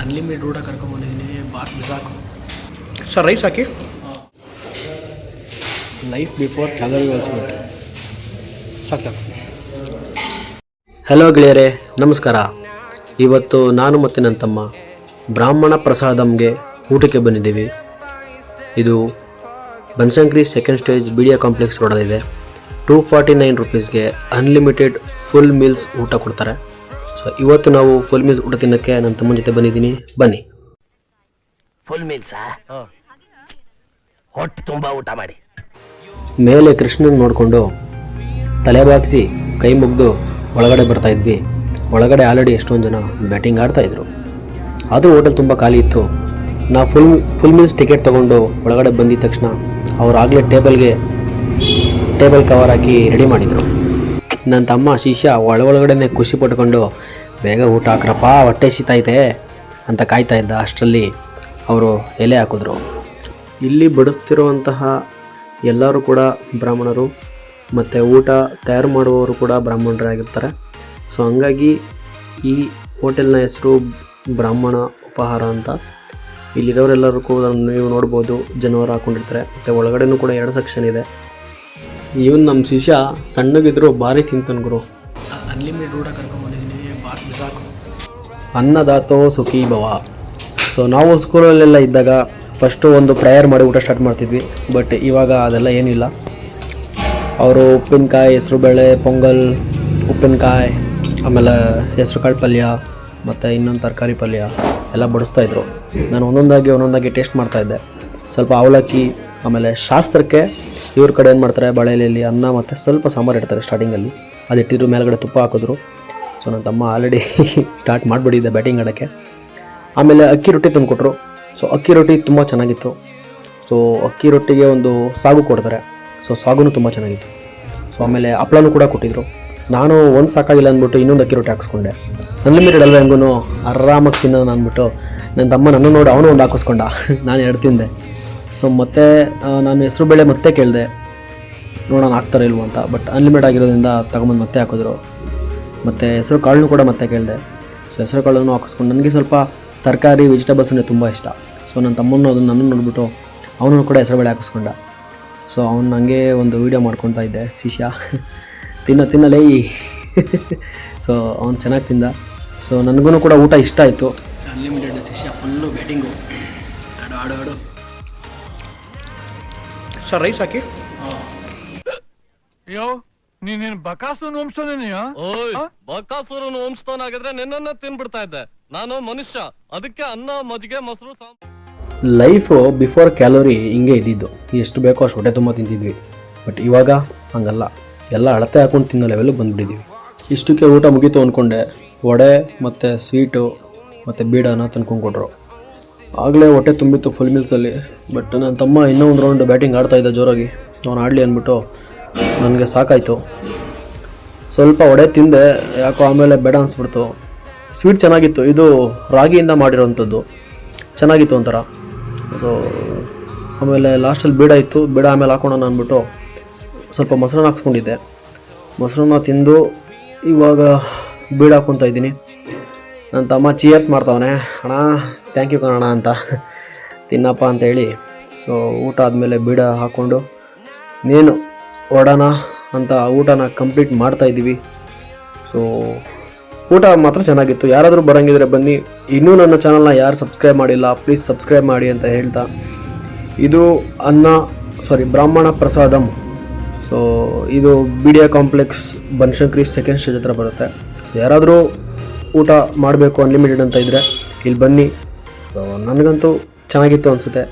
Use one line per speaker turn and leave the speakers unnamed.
Unlimited ಊಟ ಕರ್ಕೊಂಬಂದಿದ್ದೀನಿ. ಬಾತ್ ಬಿಸಾಕು ಸರ್, ರೈಸ್ ಹಾಕಿ. Life before calorie was good. ಸಾಕು.
ಹಲೋ ಗೆಳೆಯರೇ, ನಮಸ್ಕಾರ. ಇವತ್ತು ನಾನು ಮತ್ತು ನನ್ನ ತಮ್ಮ ಬ್ರಾಹ್ಮಣ ಪ್ರಸಾದಂಗೆ ಊಟಕ್ಕೆ ಬಂದಿದ್ದೀವಿ. ಇದು Banashankari second stage BDA complex ರೋಡಲ್ಲಿದೆ. 249 ರುಪೀಸ್ಗೆ ಅನ್ಲಿಮಿಟೆಡ್ ಫುಲ್ ಮೀಲ್ಸ್ ಊಟ ಕೊಡ್ತಾರೆ. ಸೊ ಇವತ್ತು ನಾವು ಫುಲ್ ಮೀಲ್ಸ್ ಊಟ ತಿನ್ನೋಕ್ಕೆ ನನ್ನ ತಮ್ಮನ ಜೊತೆ ಬಂದಿದ್ದೀನಿ. ಬನ್ನಿ.
ಫುಲ್ ಮೀಲ್ಸಾ? ಹೊಟ್ಟೆ ತುಂಬ ಊಟ ಮಾಡಿ.
ಮೇಲೆ ಕೃಷ್ಣನ್ ನೋಡಿಕೊಂಡು ತಲೆ ಬಾಗಿಸಿ ಕೈ ಮುಗಿದು ಒಳಗಡೆ ಬರ್ತಾ ಇದ್ವಿ. ಒಳಗಡೆ ಆಲ್ರೆಡಿ ಎಷ್ಟೊಂದು ಜನ ಬ್ಯಾಟಿಂಗ್ ಆಡ್ತಾಯಿದ್ರು. ಆದರೂ ಹೋಟೆಲ್ ತುಂಬ ಖಾಲಿ ಇತ್ತು. ನಾವು ಫುಲ್ ಮೀಲ್ಸ್ ಟಿಕೆಟ್ ತೊಗೊಂಡು ಒಳಗಡೆ ಬಂದಿದ್ದ ತಕ್ಷಣ ಅವ್ರು ಆಗಲೇ ಟೇಬಲ್ ಕವರ್ ಹಾಕಿ ರೆಡಿ ಮಾಡಿದರು. ನನ್ನ ತಮ್ಮ ಶಿಷ್ಯ ಒಳಗಡೆ ಖುಷಿ ಪಟ್ಕೊಂಡು ಬೇಗ ಊಟ ಹಾಕ್ರಪ್ಪ, ಹೊಟ್ಟೆ ಸಿತಾಯಿತೆ ಅಂತ ಕಾಯ್ತಾ ಇದ್ದ. ಅಷ್ಟರಲ್ಲಿ ಅವರು ಎಲೆ ಹಾಕಿದ್ರು. ಇಲ್ಲಿ ಬಡಿಸ್ತಿರುವಂತಹ ಎಲ್ಲರೂ ಕೂಡ ಬ್ರಾಹ್ಮಣರು ಮತ್ತು ಊಟ ತಯಾರು ಮಾಡುವವರು ಕೂಡ ಬ್ರಾಹ್ಮಣರೇ ಆಗಿರ್ತಾರೆ. ಸೊ ಹಂಗಾಗಿ ಈ ಹೋಟೆಲ್ನ ಹೆಸರು ಬ್ರಾಹ್ಮಣ ಉಪಹಾರ ಅಂತ. ಇಲ್ಲಿರೋರೆಲ್ಲರೂ ಕೂಡ ನೀವು ನೋಡ್ಬೋದು, ಜನವರ ಹಾಕ್ಕೊಂಡಿರ್ತಾರೆ. ಮತ್ತು ಒಳಗಡೆನೂ ಕೂಡ 2 ಸೆಕ್ಷನ್ ಇದೆ. ಇವನು ನಮ್ಮ ಶಿಷ್ಯ ಸಣ್ಣಗಿದ್ರು ಭಾರಿ ತಿಂತಾನೆ ಗುರು.
ಅನ್ಲಿಮಿಟೆಡ್ ಊಟ ಕರ್ಕೊಂಬಂದಿದ್ದೀನಿ. ಬಾತ್ ಬಿಸಾಕು.
ಅನ್ನದಾತೋ ಸುಖೀ ಭವ. ಸೊ ನಾವು ಸ್ಕೂಲಲ್ಲೆಲ್ಲ ಇದ್ದಾಗ ಫಸ್ಟು ಒಂದು ಪ್ರೇಯರ್ ಮಾಡಿ ಊಟ ಸ್ಟಾರ್ಟ್ ಮಾಡ್ತಿದ್ವಿ. ಬಟ್ ಇವಾಗ ಅದೆಲ್ಲ ಏನಿಲ್ಲ. ಅವರು ಉಪ್ಪಿನಕಾಯಿ, ಹೆಸರುಬೇಳೆ, ಪೊಂಗಲ್, ಉಪ್ಪಿನಕಾಯಿ, ಆಮೇಲೆ ಹೆಸರು ಕಾಳು ಪಲ್ಯ ಮತ್ತು ಇನ್ನೊಂದು ತರಕಾರಿ ಪಲ್ಯ ಎಲ್ಲ ಬಡಿಸ್ತಾಯಿದ್ರು. ನಾನು ಒಂದೊಂದಾಗಿ ಟೇಸ್ಟ್ ಮಾಡ್ತಾಯಿದ್ದೆ. ಸ್ವಲ್ಪ ಅವಲಕ್ಕಿ, ಆಮೇಲೆ ಶಾಸ್ತ್ರಕ್ಕೆ ಇವ್ರ ಕಡೆ ಏನು ಮಾಡ್ತಾರೆ, ಬಾಳೆಲೆಯಲ್ಲಿ ಅನ್ನ ಮತ್ತು ಸ್ವಲ್ಪ ಸಾಂಬಾರು ಇಡ್ತಾರೆ ಸ್ಟಾರ್ಟಿಂಗಲ್ಲಿ. ಅದಿಟ್ಟಿದ್ರು, ಮೇಲ್ಗಡೆ ತುಪ್ಪ ಹಾಕಿದ್ರು. ಸೊ ನನ್ನ ತಮ್ಮ ಆಲ್ರೆಡಿ ಸ್ಟಾರ್ಟ್ ಮಾಡಿಬಿಟ್ಟಿದ್ದೆ ಬ್ಯಾಟಿಂಗ್ ಆಡೋಕ್ಕೆ. ಆಮೇಲೆ ಅಕ್ಕಿ ರೊಟ್ಟಿ ತಂದುಕೊಟ್ರು. ಸೊ ಅಕ್ಕಿ ರೊಟ್ಟಿ ತುಂಬ ಚೆನ್ನಾಗಿತ್ತು. ಸೊ ಅಕ್ಕಿ ರೊಟ್ಟಿಗೆ ಒಂದು ಸಾಗು ಕೊಡ್ತಾರೆ. ಸೊ ಸಾಗುನೂ ತುಂಬ ಚೆನ್ನಾಗಿತ್ತು. ಸೊ ಆಮೇಲೆ ಹಪ್ಳನೂ ಕೂಡ ಕೊಟ್ಟಿದ್ರು. ನಾನು ಒಂದು ಸಾಕಾಗಿಲ್ಲ ಅಂದ್ಬಿಟ್ಟು ಇನ್ನೊಂದು ಅಕ್ಕಿ ರೊಟ್ಟಿ ಹಾಕಿಸ್ಕೊಂಡೆ. ಅನ್ಲಿಮಿಟೆಡ್ ಅಲ್ವ, ಹೆಂಗೂ ಆರಾಮಾಗಿ ತಿನ್ನೋಣ ಅಂದ್ಬಿಟ್ಟು ನನ್ನ ತಮ್ಮ ನನ್ನ ನೋಡಿ ಅವನು ಒಂದು ಹಾಕಿಸ್ಕೊಂಡ. ನಾನು 2 ತಿಂದೆ. ಸೊ ಮತ್ತೆ ನಾನು ಹೆಸರುಬೇಳೆ ಮತ್ತೆ ಕೇಳಿದೆ, ನೋಡೋಣ ಹಾಕ್ತಾರೆ ಇಲ್ವ ಅಂತ. ಬಟ್ ಅನ್ಲಿಮಿಟೆಡ್ ಆಗಿರೋದ್ರಿಂದ ತಗೊಂಬಂದು ಮತ್ತೆ ಹಾಕಿದ್ರು. ಮತ್ತು ಹೆಸರು ಕಾಳನ್ನು ಕೂಡ ಮತ್ತೆ ಕೇಳಿದೆ. ಸೊ ಹೆಸರು ಕಾಳನ್ನು ಹಾಕಿಸ್ಕೊಂಡು, ನನಗೆ ಸ್ವಲ್ಪ ತರಕಾರಿ ವೆಜಿಟೇಬಲ್ಸ್ ಅಂದರೆ ತುಂಬ ಇಷ್ಟ. ಸೊ ನನ್ನ ತಮ್ಮನ್ನು ಅದನ್ನು ನನ್ನನ್ನು ನೋಡ್ಬಿಟ್ಟು ಅವನು ಕೂಡ ಹೆಸರುಬೇಳೆ ಹಾಕಿಸ್ಕೊಂಡ. ಸೊ ಅವ್ನು ನನಗೆ ಒಂದು ವೀಡಿಯೋ ಮಾಡ್ಕೊತಾ ಇದ್ದೆ, ಶಿಷ್ಯ ತಿನ್ನಲೇ. ಸೊ ಅವ್ನು ಚೆನ್ನಾಗಿ ತಿಂದ. ಸೊ ನನಗೂ ಕೂಡ ಊಟ ಇಷ್ಟ ಆಯಿತು.
ಅನ್ಲಿಮಿಟೆಡ್ ಶಿಷ್ಯ ಫುಲ್ಲು ಬ್ಯಾಟಿಂಗು. ಆಡು ಸರ್, ರೈಸ್ ಹಾಕಿ.
ಅಯ್ಯೋ, ನೀನೇನು ಬಕಾಸುರನ ವಂಶನೇನೆಯಾ?
ಬಕಾಸುರನ ವಂಶದವನಾಗಿದ್ರೆ ನಿನ್ನನ್ನ ತಿನ್ಬಿಡ್ತಾ ಇದ್ದೆ. ನಾನು ಮನುಷ್ಯ, ಅದಕ್ಕೆ ಅನ್ನ, ಮಜ್ಜಿಗೆ, ಮೊಸರು,
ಲೈಫು ಬಿಫೋರ್ ಕ್ಯಾಲೋರಿ ಹಿಂಗೆ ಇದ್ದಿದ್ದು. ಎಷ್ಟು ಬೇಕೋ ಅಷ್ಟು ಹೊಟ್ಟೆ ತುಂಬ ತಿಂತಿದ್ವಿ. ಬಟ್ ಇವಾಗ ಹಂಗಲ್ಲ, ಎಲ್ಲ ಅಳತೆ ಹಾಕೊಂಡು ತಿನ್ನೋ ಲೆವೆಲ್ಗೆ ಬಂದುಬಿಟ್ಟಿದ್ದೀವಿ. ಇಷ್ಟಕ್ಕೆ ಊಟ ಮುಗೀತು ಅಂದ್ಕೊಂಡೆ. ವಡೆ ಮತ್ತು ಸ್ವೀಟು ಮತ್ತು ಬೀಡಾನ ತಂದ್ಕೊಂಡ್ಕೊಟ್ರು. ಆಗಲೇ ಹೊಟ್ಟೆ ತುಂಬಿತ್ತು ಫುಲ್ ಮೀಲ್ಸಲ್ಲಿ. ಬಟ್ ನನ್ನ ತಮ್ಮ ಇನ್ನೂ ಒಂದು ರೌಂಡ್ ಬ್ಯಾಟಿಂಗ್ ಆಡ್ತಾಯಿದ್ದ ಜೋರಾಗಿ. ಅವನು ಆಡಲಿ ಅಂದ್ಬಿಟ್ಟು ನನಗೆ ಸಾಕಾಯಿತು. ಸ್ವಲ್ಪ ವಡೆ ತಿಂದೆ, ಯಾಕೋ ಆಮೇಲೆ ಬೇಡ ಅನಿಸ್ಬಿಡ್ತು. ಸ್ವೀಟ್ ಚೆನ್ನಾಗಿತ್ತು. ಇದು ರಾಗಿಯಿಂದ ಮಾಡಿರೋವಂಥದ್ದು, ಚೆನ್ನಾಗಿತ್ತು ಒಂಥರ. ಸೊ ಆಮೇಲೆ ಲಾಸ್ಟಲ್ಲಿ ಬೀಡ ಇತ್ತು. ಬೀಡ ಆಮೇಲೆ ಹಾಕೋಣ ಅಂದ್ಬಿಟ್ಟು ಸ್ವಲ್ಪ ಮೊಸರನ್ನ ಹಾಕ್ಸ್ಕೊಂಡಿದ್ದೆ. ಮೊಸರನ್ನ ತಿಂದು ಇವಾಗ ಬೀಡ ಹಾಕ್ಕೊತಾ ಇದ್ದೀನಿ. ನನ್ನ ತಮ್ಮ ಚೀಯರ್ಸ್ ಮಾಡ್ತಾವನೆ, ಅಣ್ಣ ಥ್ಯಾಂಕ್ ಯು ಕಣಣ್ಣ ಅಂತ, ತಿನ್ನಪ್ಪ ಅಂತೇಳಿ. ಸೊ ಊಟ ಆದಮೇಲೆ ಬೀಡ ಹಾಕ್ಕೊಂಡು ನೀನು ಹೊಡೋಣ ಅಂತ ಊಟನ ಕಂಪ್ಲೀಟ್ ಮಾಡ್ತಾಯಿದ್ದೀವಿ. ಸೊ ಊಟ ಮಾತ್ರ ಚೆನ್ನಾಗಿತ್ತು. ಯಾರಾದರೂ ಬರೋಂಗಿದ್ರೆ ಬನ್ನಿ. ಇನ್ನೂ ನನ್ನ ಚಾನಲ್ನ ಯಾರು ಸಬ್ಸ್ಕ್ರೈಬ್ ಮಾಡಿಲ್ಲ, ಪ್ಲೀಸ್ ಸಬ್ಸ್ಕ್ರೈಬ್ ಮಾಡಿ ಅಂತ ಹೇಳ್ತಾ, ಇದು ಬ್ರಾಹ್ಮಣ ಪ್ರಸಾದಂ. ಸೊ ಇದು BDA complex Banashankari second stage ಹತ್ರ ಬರುತ್ತೆ. ಸೊ ಯಾರಾದರೂ ಊಟ ಮಾಡಬೇಕು ಅನ್ಲಿಮಿಟೆಡ್ ಅಂತ ಇದ್ದರೆ ಇಲ್ಲಿ ಬನ್ನಿ. ಸೊ ನನಗಂತೂ ಚೆನ್ನಾಗಿತ್ತು ಅನಿಸುತ್ತೆ.